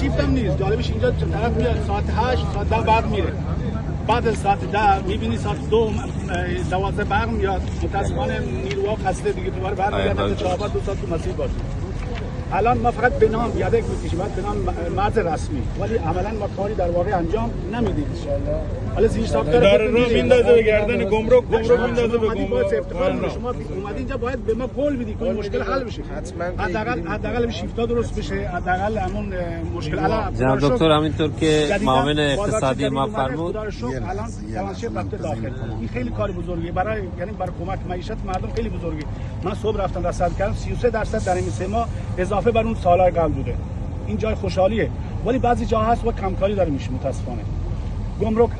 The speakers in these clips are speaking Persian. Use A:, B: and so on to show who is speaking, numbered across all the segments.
A: شیفتم نیست. جالبش اینجا طرف میاد ساعت 8 ساعت 10 برق میره. بعد از ساعت 10 میبینی ساعت 2 12 برق میاد. متاسفانه نیروها خسته دیگه دوباره برمیگردن تا بعد 2 ساعت تو مسیر باشه. الان ما فقط به نام یادک میکشیم، به نام مرز رسمی، ولی عملا ما کاری در واقع انجام نمیدیم. ان شاء الله حالا زیر ساختار
B: داره رو میندازه به گردن گمرک میندازه به گمرک.
A: شما اومدید اینجا باید به ما قول بدید که مشکل حل بشه. حداقل شیفتا درست بشه، حداقل همون مشکل الان
C: جناب دکتر همینطور که معاون اقتصادی ما فرمود
A: الان توانشه رفته داخل. این خیلی کار بزرگیه برای کمک معیشت مردم، خیلی بزرگه. من صبح رفتم رصد کردم 33% در این 3 ماه اضافه بر اون سالهای قبل بوده. این جای خوشحالیه، ولی بعضی جاها هست و کمکاری داره میشه. متاسفانه گمرک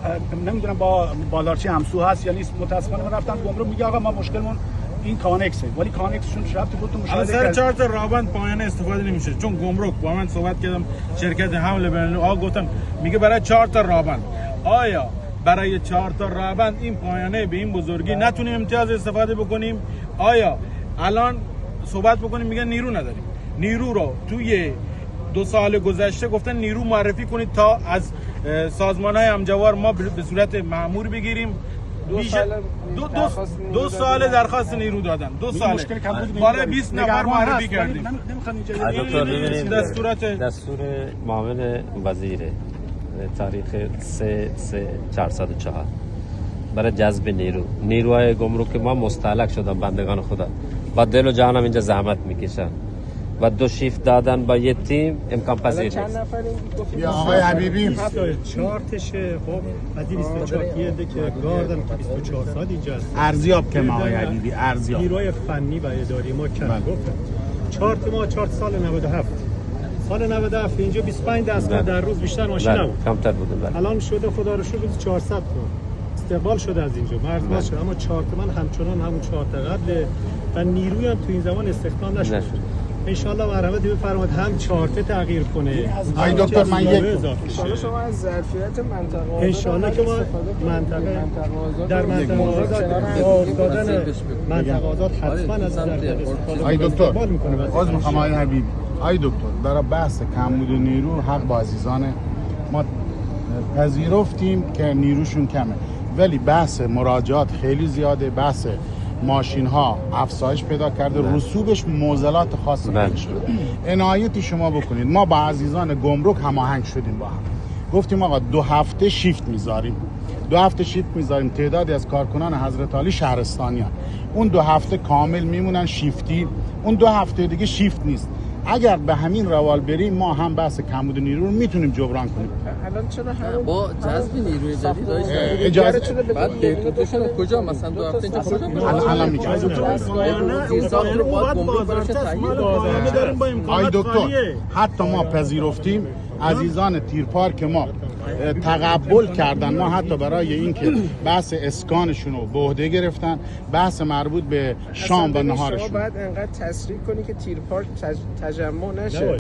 A: نمیدونم با بازارچی همسو هست یا نیست. متاسفانه من رفتم گمرک میگه آقا ما مشکلمون این کانکسه، ولی کانکسشون رفت بود تو مشاهده
B: سر 4 تا رابند پایانه استفاده نمیشه. چون گمرک با من صحبت کردم، شرکت حمل بین گفتم میگه برای 4 تا رابند. آیا برای 4 تا رابند این پایانه به این بزرگی نتونیم امتیاز استفاده بکنیم؟ آیا الان صحبت بکنیم میگن نیرو نداریم. نیرو رو توی 2 سال گذشته گفتن نیرو معرفی کنید تا از سازمان‌های همجوار ما به صورت مأمور بگیریم. دو سال درخواست نیرو دادن. 2 سال بالای 20 نفر معرفی کردیم.
C: دستور معاون وزیر تاریخ 3/404 برای جذب نیروهای گمرک ما مستهلک شدن بندگان خدا، با دل و جانم اینجا زحمت میکشن و 2 شیفت دادن با یه تیم امکان پذیر نیست.
D: یا آقای حبیبی
E: 4 تشه خب از 24 یه ده که گاردن که 24 ساعت اینجا است.
D: ارزیاب که آقای حبیبی ارزیاب
E: نیروی فنی و اداری ما کم گفتن 4 ما 4 سال 97 سال 97 اینجا 25 دستگاه در روز بیشتر ماشین نبود،
C: کمتر بود.
E: الان شده خدا رو شکر 400 تا استقبال شده از اینجا مرز شده، اما 4 من همچنان همون 4 تا قبل و نیروی هم تو این زمان استخدام نشد. ان شاء الله مرحمت بفرمایید هم 4 تا تغییر کنه.
D: آقای دکتر من یک
F: ان شما از ظرفیت منطقه
E: ان شاء الله که ما منطقه در منطقه آزاد دادن منطقه آزاد حتما از ظرفیت
D: آقای دکتر عذر میخوام آقای حبیبی. آقای دکتر در بحث کمبود نیرو حق با عزیزان ما پذیرفتیم که نیروشون کمه، ولی بحث مراجعات خیلی زیاده، بحث ماشین ها افزایش پیدا کرده، رسوبش معضلات خاص پیدا شده. عنایتی شما بکنید. ما با عزیزان گمرک هماهنگ شدیم، با هم گفتیم آقا 2 هفته شیفت میذاریم، 2 هفته شیفت میذاریم. تعدادی از کارکنان حضرت علی شهرستانیان اون 2 هفته کامل میمونن شیفتی، اون 2 هفته دیگه شیفت نیست. اگر به همین روال بریم ما هم بحث کمبود نیرو رو میتونیم جبران کنیم.
F: الان چرا
G: با جذب نیروی جدید
D: اجازه
G: بعد بهتون کجا مثلا 2 هفته اینجا کجا
D: الان میگم آی دکتر حتی ما پذیرفتیم عزیزان تیر پارک ما تقبل کردن، ما حتی برای اینکه بحث اسکانشون رو به عهده گرفتن، بحث مربوط به شام و نهارشون.
F: بعد انقدر تسریع کنی که تیر پارک تجمع نشه.